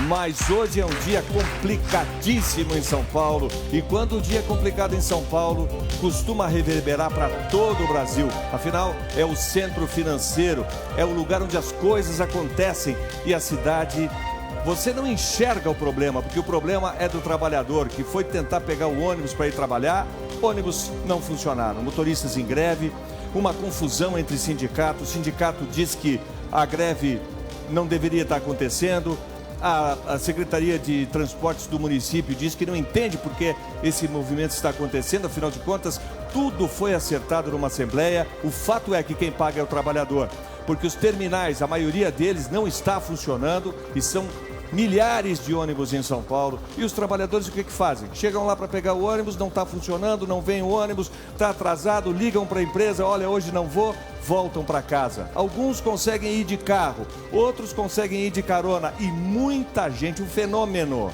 Mas hoje é um dia complicadíssimo em São Paulo. E quando o dia é complicado em São Paulo, costuma reverberar para todo o Brasil. Afinal, é o centro financeiro, é o lugar onde as coisas acontecem. E a cidade, você não enxerga o problema, porque o problema é do trabalhador que foi tentar pegar o ônibus para ir trabalhar. Ônibus não funcionaram, motoristas em greve, uma confusão entre sindicatos. O sindicato diz que a greve não deveria estar acontecendo. A Secretaria de Transportes do município diz que não entende por que esse movimento está acontecendo. Afinal de contas, tudo foi acertado numa assembleia. O fato é que quem paga é o trabalhador, porque os terminais, a maioria deles não está funcionando e são milhares de ônibus em São Paulo. E os trabalhadores o que fazem? Chegam lá para pegar o ônibus, não está funcionando, não vem o ônibus, está atrasado, ligam para a empresa, olha, hoje não vou, voltam para casa. Alguns conseguem ir de carro, outros conseguem ir de carona e muita gente, um fenômeno,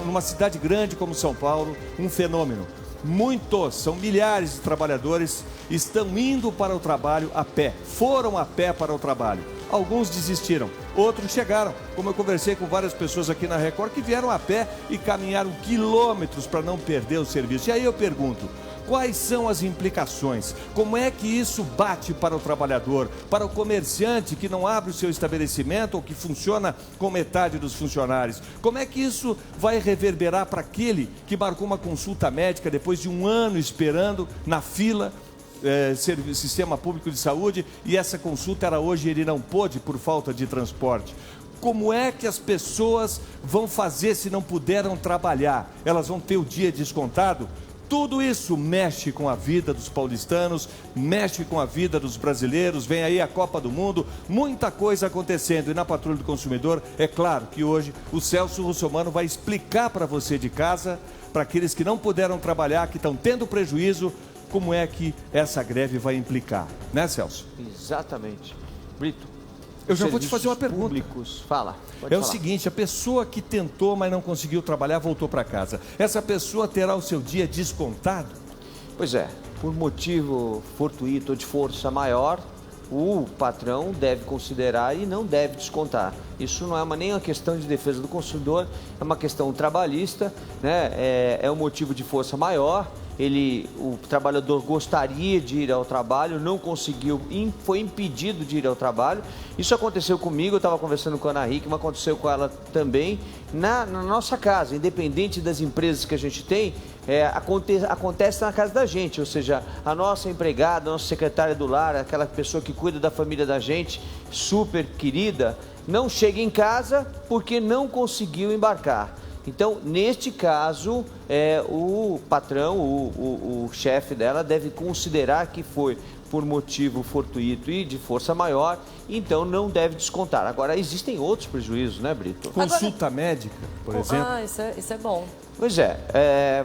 numa cidade grande como São Paulo, um fenômeno. Muitos, são milhares de trabalhadores, estão indo para o trabalho a pé, foram a pé para o trabalho. Alguns desistiram, outros chegaram, como eu conversei com várias pessoas aqui na Record, que vieram a pé e caminharam quilômetros para não perder o serviço. E aí eu pergunto, quais são as implicações? Como é que isso bate para o trabalhador, para o comerciante que não abre o seu estabelecimento ou que funciona com metade dos funcionários? Como é que isso vai reverberar para aquele que marcou uma consulta médica depois de um ano esperando na fila? Sistema Público de Saúde, e essa consulta era hoje e ele não pôde por falta de transporte. Como é que as pessoas vão fazer se não puderam trabalhar? Elas vão ter o dia descontado? Tudo isso mexe com a vida dos paulistanos, mexe com a vida dos brasileiros. Vem aí a Copa do Mundo, muita coisa acontecendo. E na Patrulha do Consumidor, é claro que hoje o Celso Russomano vai explicar para você de casa, para aqueles que não puderam trabalhar, que estão tendo prejuízo, como é que essa greve vai implicar, né, Celso? Exatamente. Brito, eu já vou te fazer uma pergunta. Públicos. Fala. É o seguinte, a pessoa que tentou, mas não conseguiu trabalhar, voltou para casa. Essa pessoa terá o seu dia descontado? Pois é, por motivo fortuito ou de força maior, o patrão deve considerar e não deve descontar. Isso não é nem uma questão de defesa do consumidor, é uma questão trabalhista, né? É um motivo de força maior. O trabalhador gostaria de ir ao trabalho, não conseguiu, foi impedido de ir ao trabalho. Isso aconteceu comigo, eu estava conversando com a Ana Hickman, aconteceu com ela também, na nossa casa, independente das empresas que a gente tem, acontece na casa da gente, ou seja, a nossa empregada, a nossa secretária do lar, aquela pessoa que cuida da família da gente, super querida, não chega em casa porque não conseguiu embarcar. Então, neste caso, o patrão, o chefe dela deve considerar que foi por motivo fortuito e de força maior, então não deve descontar. Agora, existem outros prejuízos, né, Brito? Consulta médica, por exemplo. Ah, isso é bom. Pois é.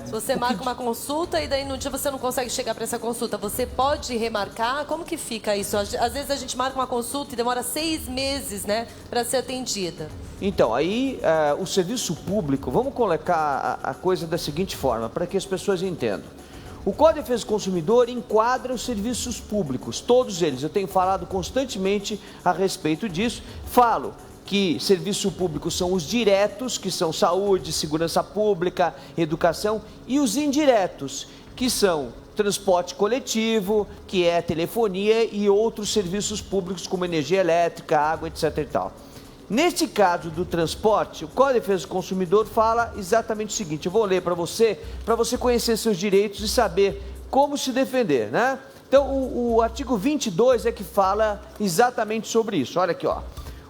Se você marca uma consulta e daí no dia você não consegue chegar para essa consulta, você pode remarcar? Como que fica isso? Às vezes a gente marca uma consulta e demora 6 meses, né, para ser atendida. Então, aí o serviço público, vamos colocar a coisa da seguinte forma, para que as pessoas entendam. O Código de Defesa do Consumidor enquadra os serviços públicos, todos eles. Eu tenho falado constantemente a respeito disso. Falo que serviço público são os diretos, que são saúde, segurança pública, educação, e os indiretos, que são transporte coletivo, que é telefonia e outros serviços públicos como energia elétrica, água, etc. e tal. Neste caso do transporte, o Código de Defesa do Consumidor fala exatamente o seguinte, eu vou ler para você conhecer seus direitos e saber como se defender, né? Então, o artigo 22 é que fala exatamente sobre isso. Olha aqui, ó.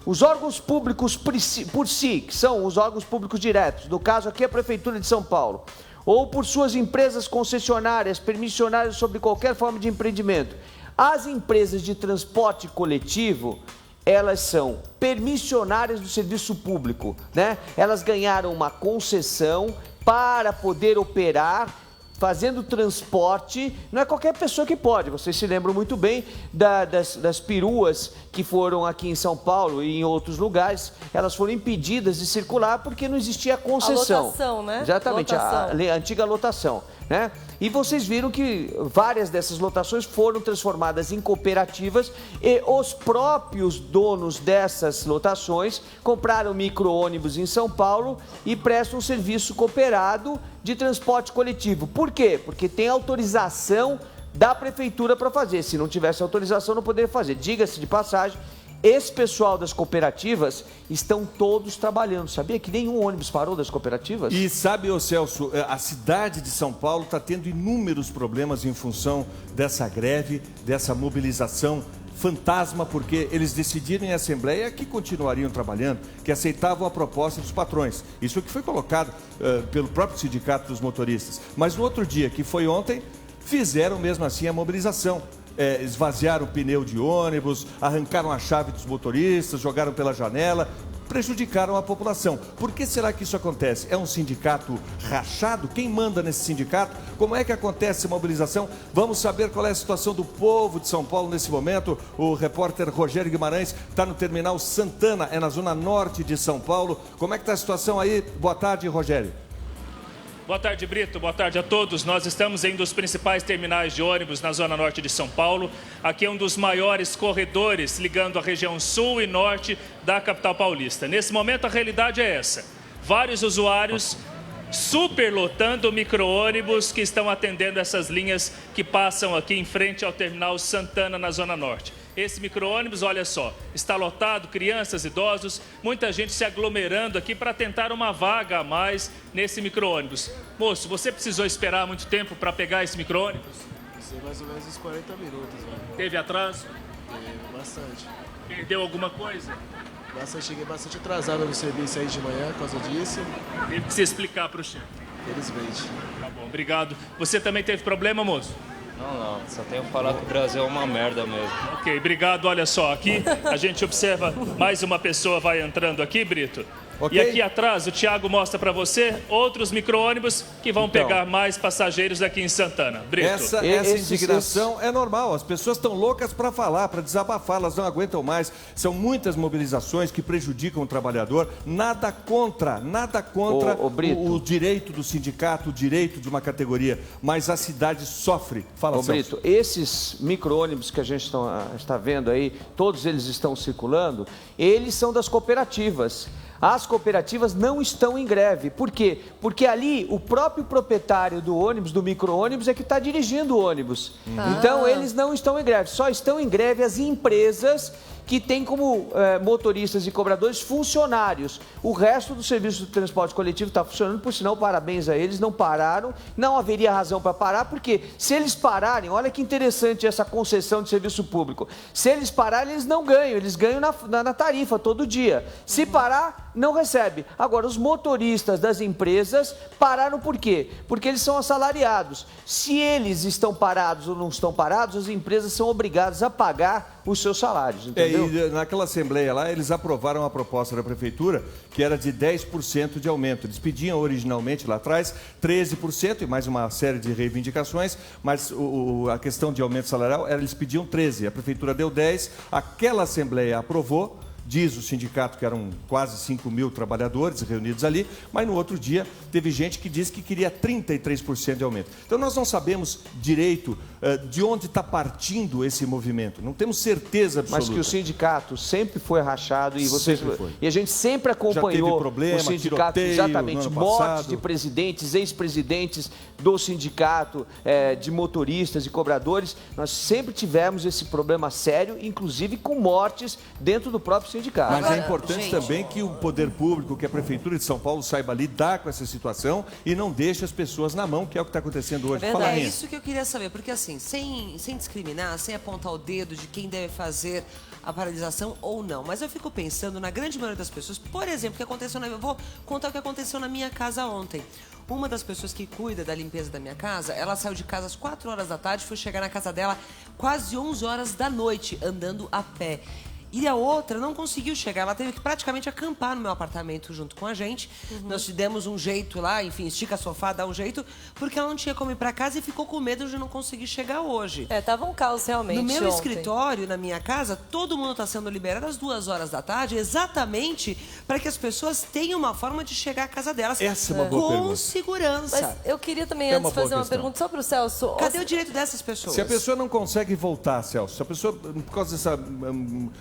Os órgãos públicos por si, que são os órgãos públicos diretos, no caso aqui a Prefeitura de São Paulo, ou por suas empresas concessionárias, permissionárias sobre qualquer forma de empreendimento. As empresas de transporte coletivo, elas são permissionárias do serviço público, né? Elas ganharam uma concessão para poder operar fazendo transporte. Não é qualquer pessoa que pode. Vocês se lembram muito bem das peruas que foram aqui em São Paulo e em outros lugares. Elas foram impedidas de circular porque não existia concessão. A lotação, né? Exatamente, a antiga lotação. né? E vocês viram que várias dessas lotações foram transformadas em cooperativas e os próprios donos dessas lotações compraram micro-ônibus em São Paulo e prestam um serviço cooperado de transporte coletivo. Por quê? Porque tem autorização da prefeitura para fazer. Se não tivesse autorização, não poderia fazer. Diga-se de passagem, esse pessoal das cooperativas estão todos trabalhando. Sabia que nenhum ônibus parou das cooperativas? E sabe, ô Celso, a cidade de São Paulo está tendo inúmeros problemas em função dessa greve, dessa mobilização fantasma, porque eles decidiram em assembleia que continuariam trabalhando, que aceitavam a proposta dos patrões. Isso que foi colocado pelo próprio sindicato dos motoristas. Mas no outro dia, que foi ontem, fizeram mesmo assim a mobilização. Esvaziaram o pneu de ônibus, arrancaram a chave dos motoristas, jogaram pela janela, prejudicaram a população. Por que será que isso acontece? É um sindicato rachado? Quem manda nesse sindicato? Como é que acontece a mobilização? Vamos saber qual é a situação do povo de São Paulo nesse momento. O repórter Rogério Guimarães está no terminal Santana, é na zona norte de São Paulo. Como é que está a situação aí? Boa tarde, Rogério. Boa tarde, Brito. Boa tarde a todos. Nós estamos em um dos principais terminais de ônibus na zona norte de São Paulo. Aqui é um dos maiores corredores ligando a região sul e norte da capital paulista. Nesse momento, a realidade é essa. Vários usuários superlotando micro-ônibus que estão atendendo essas linhas que passam aqui em frente ao terminal Santana, na zona norte. Esse micro-ônibus, olha só, está lotado, crianças, idosos, muita gente se aglomerando aqui para tentar uma vaga a mais nesse micro-ônibus. Moço, você precisou esperar muito tempo para pegar esse micro-ônibus? Mais ou menos uns 40 minutos, velho. Teve atraso? Teve bastante. Perdeu alguma coisa? Cheguei bastante atrasado no serviço aí de manhã por causa disso. Teve que se explicar para o chefe. Felizmente. Tá bom, obrigado. Você também teve problema, moço? Não, só tenho que falar que o Brasil é uma merda mesmo. Ok, obrigado. Olha só, aqui a gente observa mais uma pessoa vai entrando aqui, Brito. Okay. E aqui atrás, o Thiago mostra para você outros micro-ônibus que vão pegar mais passageiros aqui em Santana. Brito. Essa indignação é normal. As pessoas estão loucas para falar, para desabafar, elas não aguentam mais. São muitas mobilizações que prejudicam o trabalhador. Nada contra o direito do sindicato, o direito de uma categoria. Mas a cidade sofre. Fala, Brito, esses micro-ônibus que a gente está vendo aí, todos eles estão circulando, eles são das cooperativas. As cooperativas não estão em greve. Por quê? Porque ali o próprio proprietário do ônibus, do micro-ônibus, é que está dirigindo o ônibus. Então, eles não estão em greve. Só estão em greve as empresas que têm como motoristas e cobradores funcionários. O resto do serviço de transporte coletivo está funcionando, por sinal, parabéns a eles, não pararam, não haveria razão para parar, porque se eles pararem, olha que interessante essa concessão de serviço público, se eles pararem, eles não ganham, eles ganham na tarifa todo dia. Se parar, não recebe. Agora, os motoristas das empresas pararam por quê? Porque eles são assalariados. Se eles estão parados ou não estão parados, as empresas são obrigadas a pagar os seus salários, entendeu? E naquela assembleia lá, eles aprovaram a proposta da prefeitura, que era de 10% de aumento. Eles pediam originalmente lá atrás 13% e mais uma série de reivindicações, mas a questão de aumento salarial, eles pediam 13%. A prefeitura deu 10%, aquela assembleia aprovou. Diz o sindicato que eram quase 5 mil trabalhadores reunidos ali, mas no outro dia teve gente que disse que queria 33% de aumento. Então nós não sabemos direito de onde está partindo esse movimento, não temos certeza absoluta. Mas que o sindicato sempre foi rachado e a gente sempre acompanhou problema, o sindicato, exatamente, morte de presidentes, ex-presidentes do sindicato, de motoristas e cobradores. Nós sempre tivemos esse problema sério, inclusive com mortes dentro do próprio sindicato. Mas é importante também que o poder público, que a Prefeitura de São Paulo saiba lidar com essa situação e não deixe as pessoas na mão, que é o que está acontecendo hoje. É isso que eu queria saber, porque assim, sem discriminar, sem apontar o dedo de quem deve fazer a paralisação ou não, mas eu fico pensando na grande maioria das pessoas, por exemplo, que aconteceu eu vou contar o que aconteceu na minha casa ontem. Uma das pessoas que cuida da limpeza da minha casa, ela saiu de casa às 4 horas da tarde, foi chegar na casa dela quase 11 horas da noite, andando a pé. E a outra não conseguiu chegar, ela teve que praticamente acampar no meu apartamento junto com a gente. Nós demos um jeito lá, enfim, estica sofá, dá um jeito, porque ela não tinha como ir para casa e ficou com medo de não conseguir chegar hoje. Tava um caos realmente. No meu ontem. escritório, na minha casa, todo mundo está sendo liberado às 2 horas da tarde, exatamente para que as pessoas tenham uma forma de chegar à casa delas Essa é uma boa com pergunta. segurança. Mas eu queria também É antes uma boa fazer uma questão. pergunta só pro Celso. Cadê o direito dessas pessoas? Se a pessoa não consegue voltar, Celso, se a pessoa, por causa desse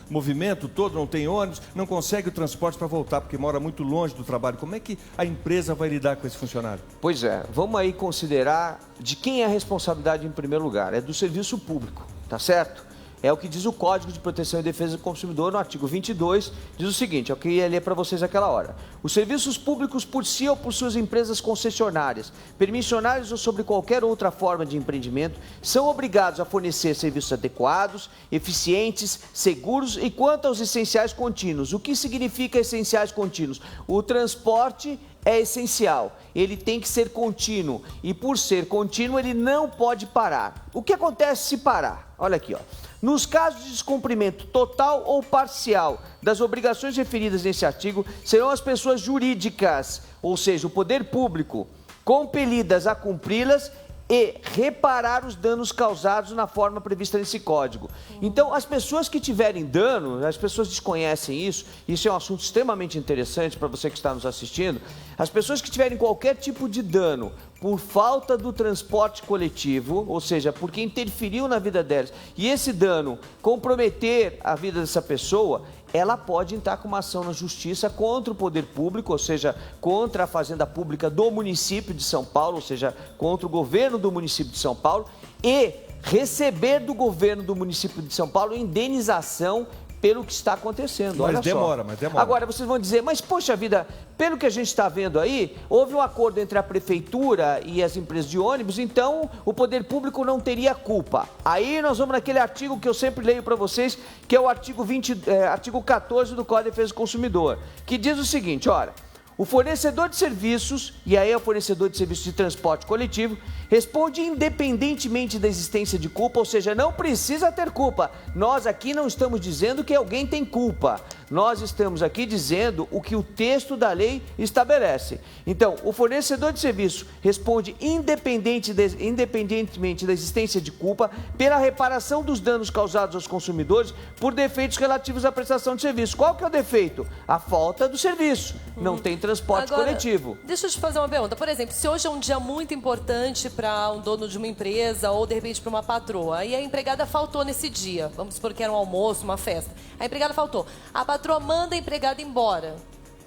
movimento todo, não tem ônibus, não consegue o transporte para voltar, porque mora muito longe do trabalho, como é que a empresa vai lidar com esse funcionário? Pois é, vamos aí considerar de quem é a responsabilidade em primeiro lugar. É do serviço público, tá certo? É o que diz o Código de Proteção e Defesa do Consumidor, no artigo 22, diz o seguinte, eu queria ler para vocês aquela hora. Os serviços públicos, por si ou por suas empresas concessionárias, permissionárias ou sobre qualquer outra forma de empreendimento, são obrigados a fornecer serviços adequados, eficientes, seguros e quanto aos essenciais contínuos. O que significa essenciais contínuos? O transporte é essencial, ele tem que ser contínuo e por ser contínuo ele não pode parar. O que acontece se parar? Olha aqui, ó. Nos casos de descumprimento total ou parcial das obrigações referidas nesse artigo, serão as pessoas jurídicas, ou seja, o poder público, compelidas a cumpri-las e reparar os danos causados na forma prevista nesse código. Então, as pessoas que tiverem dano, as pessoas desconhecem isso é um assunto extremamente interessante para você que está nos assistindo, as pessoas que tiverem qualquer tipo de dano por falta do transporte coletivo, ou seja, porque interferiu na vida delas, e esse dano comprometer a vida dessa pessoa, ela pode entrar com uma ação na justiça contra o poder público, ou seja, contra a fazenda pública do município de São Paulo, ou seja, contra o governo do município de São Paulo, e receber do governo do município de São Paulo indenização pelo que está acontecendo. Mas olha demora, só. mas demora. Agora, vocês vão dizer, mas poxa vida, pelo que a gente está vendo aí, houve um acordo entre a prefeitura e as empresas de ônibus, então o poder público não teria culpa. Aí nós vamos naquele artigo que eu sempre leio para vocês, que é o artigo 14 do Código de Defesa do Consumidor, que diz o seguinte, olha, o fornecedor de serviços, e aí é o fornecedor de serviços de transporte coletivo, responde independentemente da existência de culpa, ou seja, não precisa ter culpa. Nós aqui não estamos dizendo que alguém tem culpa. Nós estamos aqui dizendo o que o texto da lei estabelece. Então, o fornecedor de serviço responde independentemente da existência de culpa pela reparação dos danos causados aos consumidores por defeitos relativos à prestação de serviço. Qual que é o defeito? A falta do serviço. Não tem transporte coletivo. Deixa eu te fazer uma pergunta. Por exemplo, se hoje é um dia muito importante para um dono de uma empresa ou, de repente, para uma patroa, e a empregada faltou nesse dia, vamos supor que era um almoço, uma festa, a empregada faltou, a patroa manda a empregada embora.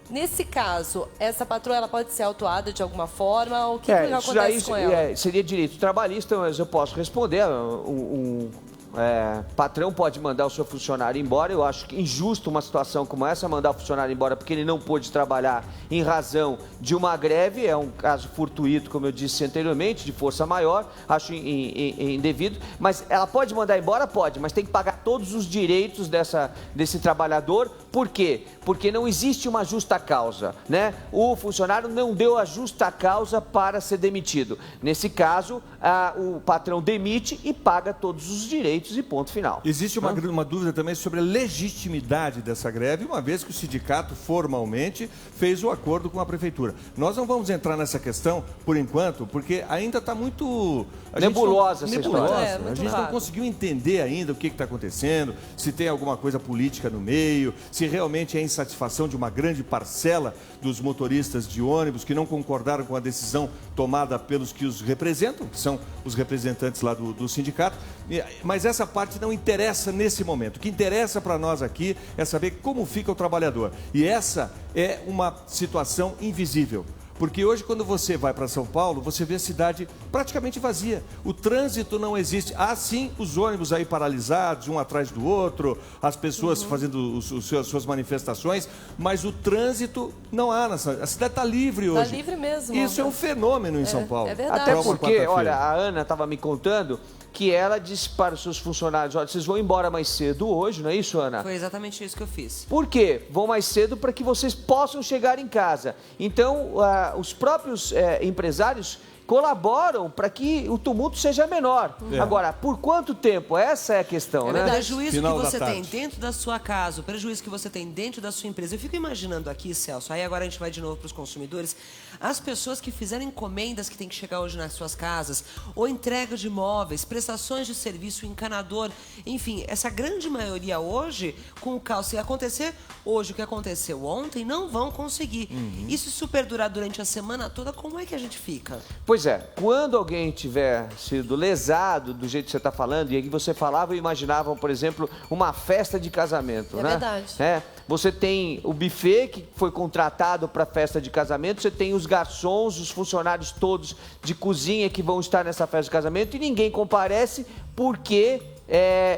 Nesse caso, essa patroa ela pode ser autuada de alguma forma? O que acontece com ela? Seria direito trabalhista, mas eu posso responder. Patrão pode mandar o seu funcionário embora. Eu acho que injusto uma situação como essa, mandar o funcionário embora porque ele não pôde trabalhar em razão de uma greve. É um caso fortuito, como eu disse anteriormente, de força maior. Acho indevido. Mas ela pode mandar embora? Pode, mas tem que pagar todos os direitos desse trabalhador. Por quê? Porque não existe uma justa causa, né? O funcionário não deu a justa causa para ser demitido. Nesse caso, o patrão demite e paga todos os direitos e ponto final. Existe uma dúvida também sobre a legitimidade dessa greve, uma vez que o sindicato formalmente fez o acordo com a prefeitura. Nós não vamos entrar nessa questão por enquanto, porque ainda está muito... nebulosa essa história. A gente não conseguiu entender ainda o que está acontecendo, se tem alguma coisa política no meio, se realmente é insatisfação de uma grande parcela dos motoristas de ônibus que não concordaram com a decisão tomada pelos que os representam, que são os representantes lá do sindicato, mas essa parte não interessa nesse momento. O que interessa para nós aqui é saber como fica o trabalhador. E essa é uma situação invisível. Porque hoje, quando você vai para São Paulo, você vê a cidade praticamente vazia. O trânsito não existe. Há sim os ônibus aí paralisados, um atrás do outro, as pessoas fazendo suas manifestações, mas o trânsito não há. A cidade está livre hoje. Está livre mesmo. Isso é um fenômeno em São Paulo. É verdade. Até porque, olha, a Ana estava me contando que ela disse para os seus funcionários, olha, vocês vão embora mais cedo hoje, não é isso, Ana? Foi exatamente isso que eu fiz. Por quê? Vão mais cedo para que vocês possam chegar em casa. Então, os próprios empresários colaboram para que o tumulto seja menor. Agora, por quanto tempo? Essa é a questão, né? O prejuízo Final que você da tem tarde. dentro da sua casa, o prejuízo que você tem dentro da sua empresa. Eu fico imaginando aqui, Celso, aí agora a gente vai de novo para os consumidores, as pessoas que fizeram encomendas que tem que chegar hoje nas suas casas, ou entrega de imóveis, prestações de serviço, encanador, enfim, essa grande maioria hoje, com o caos, se acontecer hoje o que aconteceu ontem, não vão conseguir. E se isso perdurar durante a semana toda, como é que a gente fica? Pois é, quando alguém tiver sido lesado do jeito que você está falando, e aí você falava e imaginava, por exemplo, uma festa de casamento, É né? verdade. Você tem o buffet que foi contratado para festa de casamento, você tem os garçons, os funcionários todos de cozinha que vão estar nessa festa de casamento e ninguém comparece porque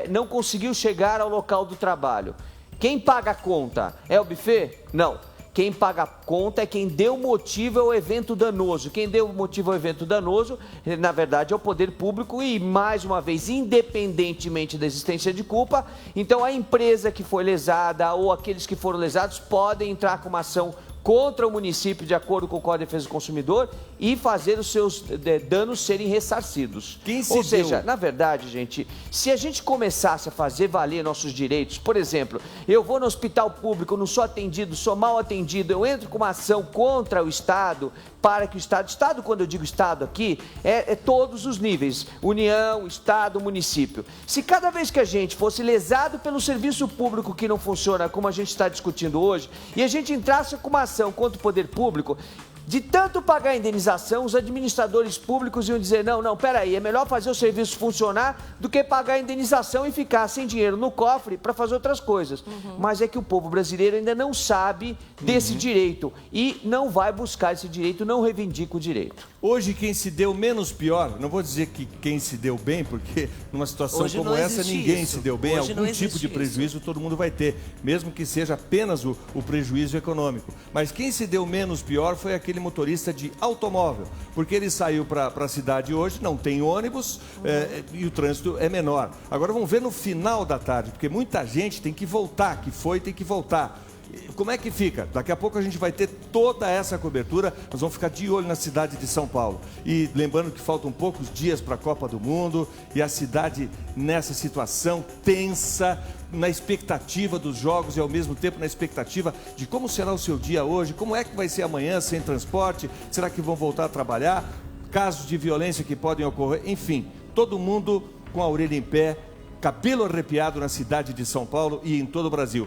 não conseguiu chegar ao local do trabalho. Quem paga a conta? É o buffet? Não. Quem paga a conta é quem deu motivo ao evento danoso. Quem deu motivo ao evento danoso, na verdade, é o poder público e, mais uma vez, independentemente da existência de culpa, então a empresa que foi lesada ou aqueles que foram lesados podem entrar com uma ação contra o município, de acordo com o Código de Defesa do Consumidor, e fazer os seus danos serem ressarcidos. Ou seja, na verdade, gente, se a gente começasse a fazer valer nossos direitos, por exemplo, eu vou no hospital público, não sou atendido, sou mal atendido, eu entro com uma ação contra o Estado, para que o Estado, quando eu digo Estado aqui, é todos os níveis, União, Estado, município. Se cada vez que a gente fosse lesado pelo serviço público que não funciona, como a gente está discutindo hoje, e a gente entrasse com uma ação contra o poder público, de tanto pagar a indenização, os administradores públicos iam dizer, não, peraí, é melhor fazer o serviço funcionar do que pagar a indenização e ficar sem dinheiro no cofre para fazer outras coisas. Mas é que o povo brasileiro ainda não sabe desse direito e não vai buscar esse direito, não reivindica o direito. Hoje, quem se deu menos pior, não vou dizer que quem se deu bem, porque numa situação Hoje como não essa, existe ninguém isso. se deu bem. Hoje não Algum tipo existe de prejuízo todo mundo vai ter, mesmo que seja apenas o prejuízo econômico. Mas quem se deu menos pior foi aquele motorista de automóvel, porque ele saiu para a cidade hoje, não tem ônibus e o trânsito é menor. Agora vamos ver no final da tarde, porque muita gente tem que voltar, tem que voltar. Como é que fica? Daqui a pouco a gente vai ter toda essa cobertura, nós vamos ficar de olho na cidade de São Paulo. E lembrando que faltam poucos dias para a Copa do Mundo e a cidade nessa situação tensa, na expectativa dos jogos e ao mesmo tempo na expectativa de como será o seu dia hoje, como é que vai ser amanhã sem transporte, será que vão voltar a trabalhar, casos de violência que podem ocorrer, enfim, todo mundo com a orelha em pé, cabelo arrepiado na cidade de São Paulo e em todo o Brasil.